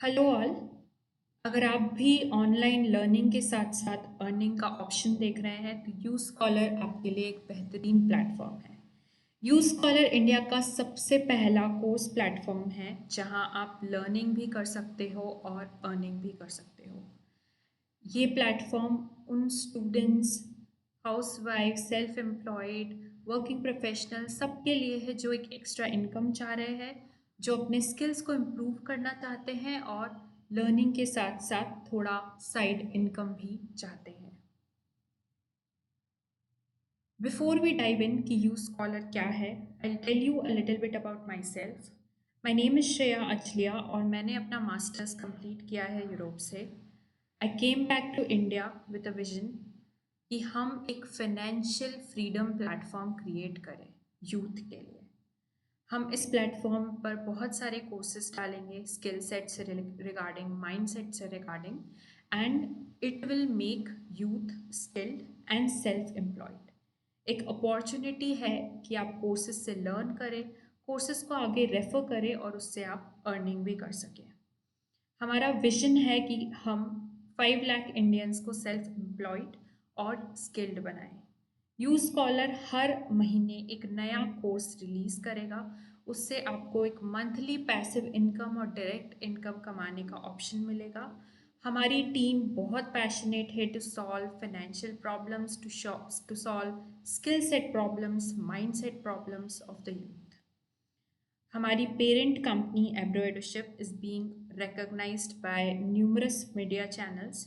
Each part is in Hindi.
Hello all. अगर आप भी ऑनलाइन लर्निंग के साथ साथ अर्निंग का ऑप्शन देख रहे हैं तो यू स्कॉलर आपके लिए एक बेहतरीन प्लेटफॉर्म है। यू स्कॉलर इंडिया का सबसे पहला कोर्स प्लेटफॉर्म है जहां आप लर्निंग भी कर सकते हो और अर्निंग भी कर सकते हो। ये प्लेटफॉर्म उन students, housewife, self employed, working professional सबके लिए है जो एक एक्स्ट्रा इनकम चाह रहे हैं, जो अपने स्किल्स को इम्प्रूव करना चाहते हैं और लर्निंग के साथ साथ थोड़ा साइड इनकम भी चाहते हैं। Before we dive in कि यू स्कॉलर क्या है, I'll tell you a little bit about myself. My name is Shreya अचलिया और मैंने अपना मास्टर्स कंप्लीट किया है यूरोप से। I came back to India with a vision कि हम एक फाइनेंशियल फ्रीडम प्लेटफॉर्म क्रिएट करें यूथ के लिए। हम इस प्लेटफॉर्म पर बहुत सारे कोर्सेज डालेंगे स्किल सेट से रिगार्डिंग, माइंड सेट से regarding, and it will make youth skilled and self employed. एक अपॉर्चुनिटी है कि आप कोर्सेज से लर्न करें, कोर्सेज को आगे रेफर करें और उससे आप अर्निंग भी कर सकें। हमारा विजन है कि हम 5 लाख इंडियंस को सेल्फ एम्प्लॉयड और स्किल्ड बनाएं। यू स्कॉलर हर महीने एक नया कोर्स रिलीज करेगा, उससे आपको एक मंथली पैसिव इनकम और डायरेक्ट इनकम कमाने का ऑप्शन मिलेगा। हमारी टीम बहुत पैशनेट है to solve financial problems, to solve skill set problems, mind set problems of the youth. हमारी parent company Abroadoship is being recognized by numerous media channels,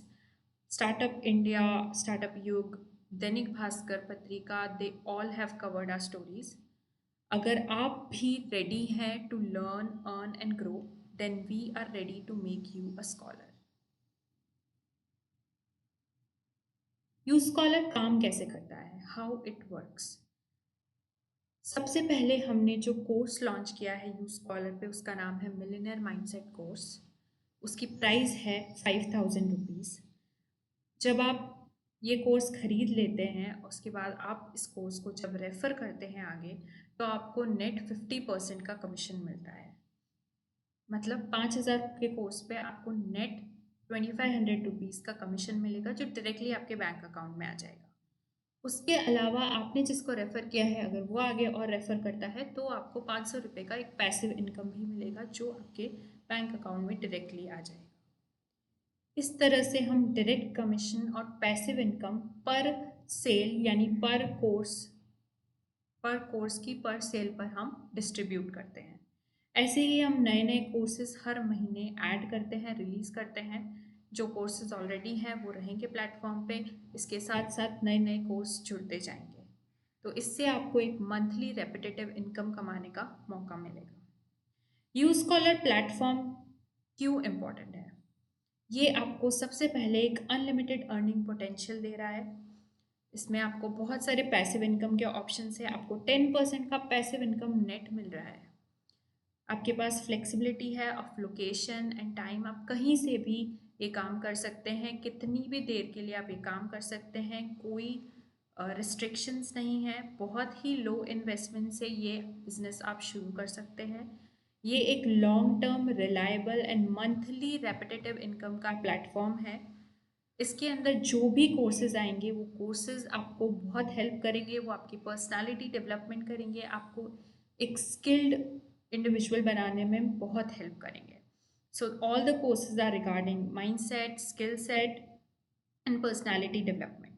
startup India, startup Yug, Dainik Bhaskar Patrika, they all have covered our stories. अगर आप भी रेडी हैं to learn, earn and grow, then we are ready to make you a scholar. U Scholar काम कैसे करता है, हाउ इट वर्क्स। सबसे पहले हमने जो कोर्स लॉन्च किया है यू स्कॉलर पे, उसका नाम है मिलियनेयर माइंडसेट कोर्स। उसकी प्राइस है 5000 रुपीज़। जब आप ये कोर्स खरीद लेते हैं उसके बाद आप इस कोर्स को जब रेफ़र करते हैं आगे, तो आपको नेट 50% का कमीशन मिलता है। मतलब 5000 के कोर्स पे आपको नेट 2500 रुपीज़ का कमीशन मिलेगा जो डायरेक्टली आपके बैंक अकाउंट में आ जाएगा। उसके अलावा आपने जिसको रेफ़र किया है अगर वो आगे और रेफ़र करता है तो आपको 500 रुपये का एक पैसिव इनकम भी मिलेगा जो आपके बैंक अकाउंट में डायरेक्टली आ जाएगा। इस तरह से हम डायरेक्ट कमीशन और पैसिव इनकम पर सेल यानी पर कोर्स की पर सेल पर हम डिस्ट्रीब्यूट करते हैं। ऐसे ही हम नए नए कोर्सेज हर महीने ऐड करते हैं, रिलीज़ करते हैं। जो कोर्सेज ऑलरेडी हैं वो रहेंगे प्लेटफॉर्म पे, इसके साथ साथ नए नए कोर्स जुड़ते जाएंगे। तो इससे आपको एक मंथली रेपिटेटिव इनकम कमाने का मौका मिलेगा। यू स्कॉलर प्लेटफॉर्म क्यों इम्पॉर्टेंट है? ये आपको सबसे पहले एक अनलिमिटेड अर्निंग पोटेंशियल दे रहा है। इसमें आपको बहुत सारे पैसिव इनकम के ऑप्शन है। आपको 10% का पैसिव इनकम नेट मिल रहा है। आपके पास फ्लेक्सिबिलिटी है ऑफ लोकेशन एंड टाइम, आप कहीं से भी ये काम कर सकते हैं, कितनी भी देर के लिए आप ये काम कर सकते हैं, कोई रिस्ट्रिक्शंस नहीं है। बहुत ही लो इन्वेस्टमेंट से ये बिज़नेस आप शुरू कर सकते हैं। ये एक long term, reliable and monthly repetitive income का प्लेटफॉर्म है। इसके अंदर जो भी कोर्सेज आएंगे वो कोर्सेज आपको बहुत हेल्प करेंगे, वो आपकी पर्सनालिटी डेवलपमेंट करेंगे, आपको एक स्किल्ड इंडिविजुअल बनाने में बहुत हेल्प करेंगे। So all the courses are regarding mind set, skill set and personality development.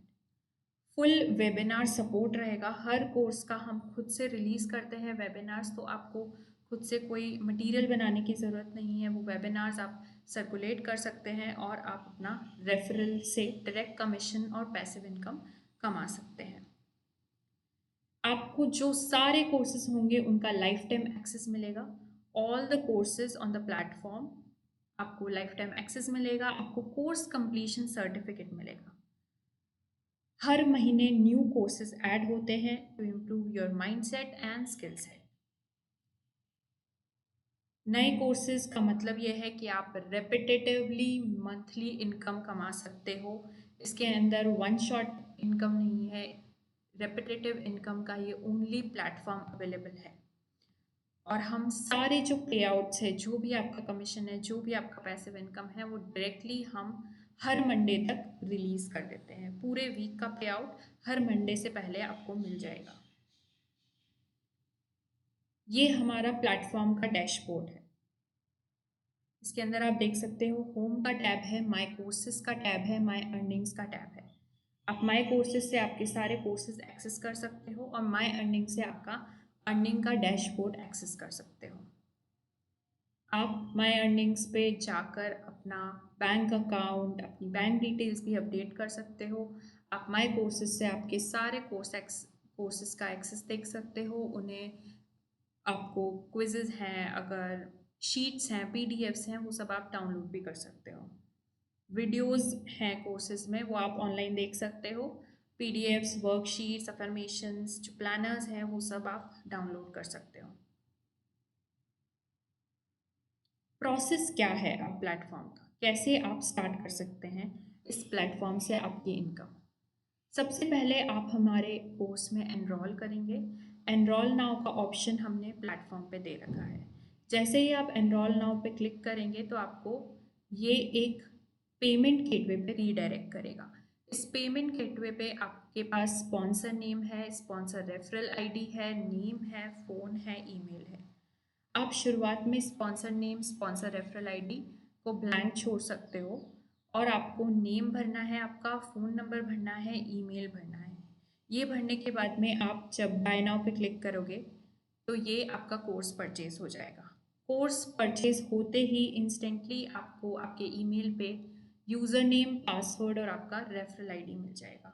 Full webinar support रहेगा। हर कोर्स का हम खुद से रिलीज़ करते हैं वेबिनार्स, तो आपको खुद से कोई मटेरियल बनाने की ज़रूरत नहीं है। वो वेबिनार्स आप सर्कुलेट कर सकते हैं और आप अपना रेफरल से डायरेक्ट कमीशन और पैसिव इनकम कमा सकते हैं। आपको जो सारे कोर्सेज होंगे उनका लाइफ टाइम एक्सेस मिलेगा। All the courses on the platform आपको लाइफ टाइम एक्सेस मिलेगा। आपको कोर्स कंप्लीशन सर्टिफिकेट मिलेगा। हर महीने न्यू कोर्सेज ऐड होते हैं to improve your mindset and skill set. नए कोर्सेज का मतलब यह है कि आप रेपिटेटिवली मंथली इनकम कमा सकते हो। इसके अंदर वन शॉट इनकम नहीं है, रेपिटेटिव इनकम का ये ओनली प्लेटफॉर्म अवेलेबल है। और हम सारे जो पे आउट्स है, जो भी आपका कमीशन है, जो भी आपका पैसिव इनकम है, वो डायरेक्टली हम हर मंडे तक रिलीज़ कर देते हैं। पूरे वीक का पे आउट हर मंडे से पहले आपको मिल जाएगा। ये हमारा प्लेटफॉर्म का डैशबोर्ड है। इसके अंदर आप देख सकते हो होम का टैब है, माय कोर्सेज का टैब है, माय अर्निंग्स का टैब है। आप माय कोर्सेज से आपके सारे कोर्सेज एक्सेस कर सकते हो और माय अर्निंग से आपका अर्निंग का डैशबोर्ड एक्सेस कर सकते हो। आप माय अर्निंग्स पे जाकर अपना बैंक अकाउंट, अपनी बैंक डिटेल्स भी अपडेट कर सकते हो। आप माय कोर्सेज से आपके सारे कोर्सेज का एक्सेस देख सकते हो। उन्हें आपको क्विज़ेज़ हैं, अगर शीट्स हैं, पीडीएफ्स हैं, वो सब आप डाउनलोड भी कर सकते हो। वीडियोस हैं कोर्सेज में, वो आप ऑनलाइन देख सकते हो। पीडीएफ्स, वर्कशीट्स, अफर्मेशंस, जो प्लानर्स हैं, वो सब आप डाउनलोड कर सकते हो। प्रोसेस क्या है आप प्लेटफॉर्म का, कैसे आप स्टार्ट कर सकते हैं इस प्लेटफॉर्म से आपकी इनकम। सबसे पहले आप हमारे कोर्स में एनरोल करेंगे। एनरोल नाउ का ऑप्शन हमने प्लेटफॉर्म पे दे रखा है। जैसे ही आप एनरोल नाउ पे क्लिक करेंगे तो आपको ये एक पेमेंट गेटवे पे रीडायरेक्ट करेगा। इस पेमेंट गेटवे पे आपके पास स्पॉन्सर नेम है, स्पॉन्सर रेफरल आईडी है, नेम है, फ़ोन है, ईमेल है। आप शुरुआत में sponsor name, sponsor referral ID को ब्लैंक छोड़ सकते हो और आपको नेम भरना है, आपका फ़ोन नंबर भरना है, ईमेल भरना है। ये भरने के बाद में आप जब बाय नाउ पे क्लिक करोगे तो ये आपका कोर्स परचेज हो जाएगा। कोर्स परचेज होते ही इंस्टेंटली आपको आपके ईमेल पे यूज़र नेम, पासवर्ड और आपका रेफरल आईडी मिल जाएगा।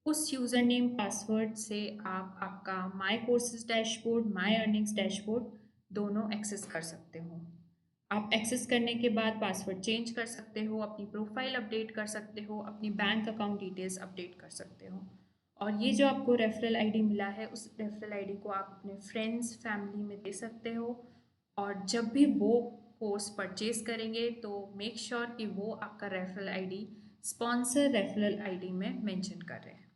उस यूज़र नेम पासवर्ड से आप आपका my courses dashboard, my earnings dashboard दोनों एक्सेस कर सकते हो। आप एक्सेस करने के बाद पासवर्ड चेंज कर सकते हो, अपनी प्रोफाइल अपडेट कर सकते हो, अपनी बैंक अकाउंट डिटेल्स अपडेट कर सकते हो। और ये जो आपको रेफरल आईडी मिला है, उस रेफरल आईडी को आप अपने फ्रेंड्स, फैमिली में दे सकते हो। और जब भी वो कोर्स परचेज करेंगे तो मेक श्योर कि वो आपका referral ID sponsor referral ID में मेंशन कर रहे हैं।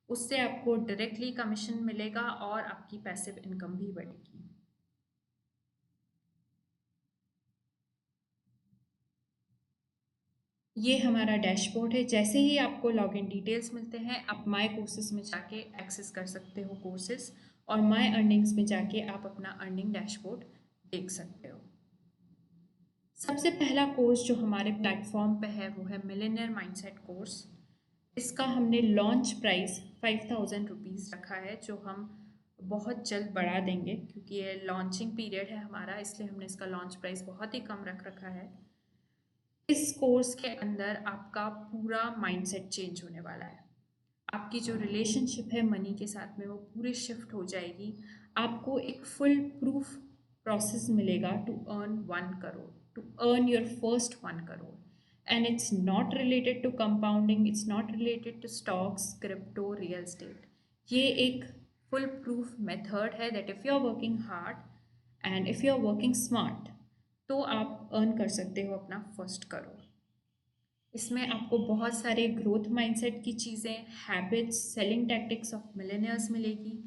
उससे आपको डायरेक्टली कमीशन मिलेगा और आपकी पैसिव इनकम भी बढ़ेगी। ये हमारा डैशबोर्ड है। जैसे ही आपको लॉगिन डिटेल्स मिलते हैं, आप माय कोर्सेज में जाके एक्सेस कर सकते हो कोर्सेज, और माय अर्निंग्स में जाके आप अपना अर्निंग डैशबोर्ड देख सकते हो। सबसे पहला कोर्स जो हमारे प्लेटफॉर्म पे है वो है मिलियनेयर माइंडसेट कोर्स। इसका हमने लॉन्च प्राइस 5000 रुपीज़ रखा है, जो हम बहुत जल्द बढ़ा देंगे क्योंकि ये लॉन्चिंग पीरियड है हमारा, इसलिए हमने इसका लॉन्च प्राइस बहुत ही कम रख रखा है। इस कोर्स के अंदर आपका पूरा माइंडसेट चेंज होने वाला है। आपकी जो रिलेशनशिप है मनी के साथ में, वो पूरी शिफ्ट हो जाएगी। आपको एक फुल प्रूफ प्रोसेस मिलेगा to earn 1 crore, to earn your first 1 crore. And it's not related to compounding, it's not related to stocks, crypto, real estate. ये एक full proof method है that if you're working hard and if you're working smart, तो आप earn कर सकते हो अपना फर्स्ट करोड़। इसमें आपको बहुत सारे ग्रोथ माइंडसेट की चीज़ें, habits, selling tactics of millionaires मिलेगी।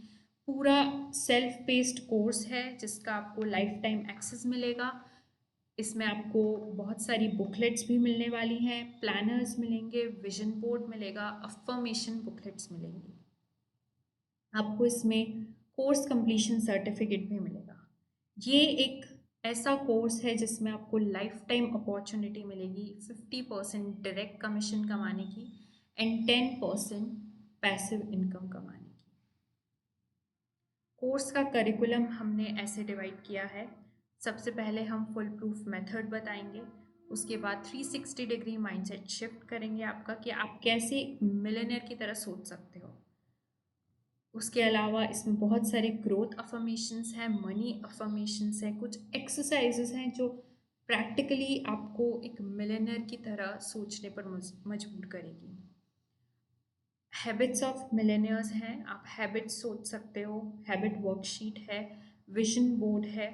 पूरा सेल्फ पेस्ड कोर्स है जिसका आपको लाइफ टाइम एक्सेस मिलेगा। इसमें आपको बहुत सारी बुकलेट्स भी मिलने वाली हैं, प्लानर्स मिलेंगे, विजन बोर्ड मिलेगा, अफर्मेशन बुकलेट्स मिलेंगी। आपको इसमें कोर्स कंप्लीशन सर्टिफिकेट भी मिलेगा। ये एक ऐसा कोर्स है जिसमें आपको लाइफ टाइम अपॉर्चुनिटी मिलेगी 50% डायरेक्ट कमीशन कमाने की एंड 10% पैसिव इनकम कमाने की। कोर्स का करिकुलम हमने ऐसे डिवाइड किया है। सबसे पहले हम फुल प्रूफ मेथड बताएंगे, उसके बाद 360 डिग्री माइंडसेट शिफ्ट करेंगे आपका कि आप कैसे मिलियनेयर की तरह सोच सकते हो। उसके अलावा इसमें बहुत सारे ग्रोथ अफर्मेशंस हैं, मनी अफर्मेशंस हैं, कुछ एक्सरसाइजेस हैं जो प्रैक्टिकली आपको एक मिलियनेयर की तरह सोचने पर मजबूर करेगी। हैबिट्स ऑफ मिलेनियर्स हैं, आप हैबिट्स सोच सकते हो, हैबिट वर्कशीट है, विजन बोर्ड है,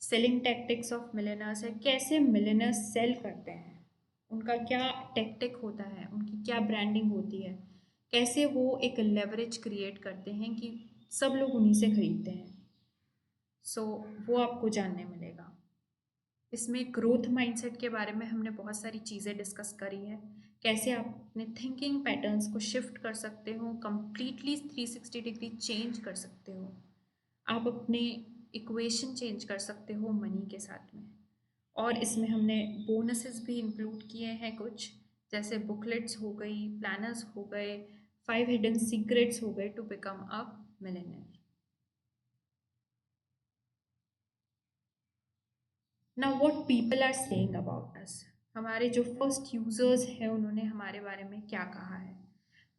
सेलिंग टैक्टिक्स ऑफ मिलेनियर्स है, कैसे मिलेनियर्स सेल करते हैं, उनका क्या टैक्टिक होता है, उनकी क्या ब्रांडिंग होती है, कैसे वो एक लेवरेज क्रिएट करते हैं कि सब लोग उन्हीं से खरीदते हैं। सो वो आपको जानने मिलेगा। इसमें ग्रोथ माइंडसेट के बारे में हमने बहुत सारी चीज़ें डिस्कस करी है, कैसे आप अपने थिंकिंग पैटर्न्स को शिफ्ट कर सकते हो, कंप्लीटली 360 डिग्री चेंज कर सकते हो। आप अपने इक्वेशन चेंज कर सकते हो मनी के साथ में। और इसमें हमने बोनसेस भी इंक्लूड किए हैं कुछ, जैसे बुकलेट्स हो गई, प्लानर्स हो गए, 5 हिडन सीक्रेट्स हो गए to become a millionaire. Now what people are saying about us. हमारे जो फर्स्ट यूजर्स हैं उन्होंने हमारे बारे में क्या कहा है।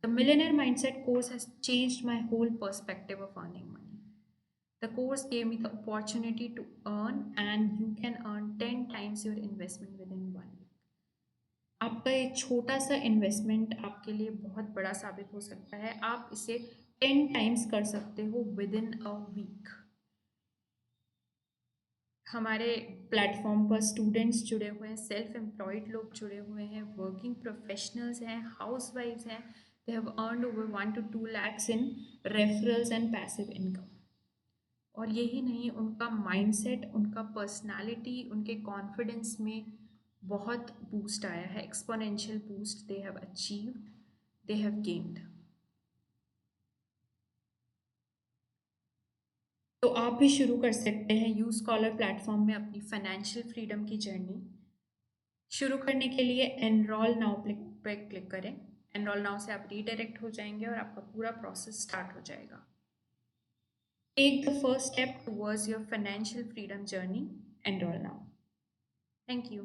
The millionaire mindset course has changed my whole perspective of earning money. The course gave me the opportunity to earn and you can earn 10 times your investment within 1 week। आपका ये छोटा सा इन्वेस्टमेंट आपके लिए बहुत बड़ा साबित हो सकता है। आप इसे 10 टाइम्स कर सकते हो विद इन अ वीक। हमारे प्लेटफॉर्म पर स्टूडेंट्स जुड़े हुए हैं, सेल्फ एम्प्लॉयड लोग जुड़े हुए हैं, वर्किंग प्रोफेशनल्स हैं, हाउस वाइफ्स हैं। They have earned over 1 to 2 lakhs in referrals and passive income. और यही नहीं, उनका माइंडसेट, उनका पर्सनालिटी, उनके कॉन्फिडेंस में बहुत बूस्ट आया है। Exponential boost they have achieved, they have gained. तो आप भी शुरू कर सकते हैं यू स्कॉलर प्लेटफॉर्म में अपनी फाइनेंशियल फ्रीडम की जर्नी। शुरू करने के लिए एनरोल नाउ पे क्लिक करें। एनरोल नाउ से आप रीडायरेक्ट हो जाएंगे और आपका पूरा प्रोसेस स्टार्ट हो जाएगा। Take the first step towards your financial freedom journey. Enrol now. Thank you.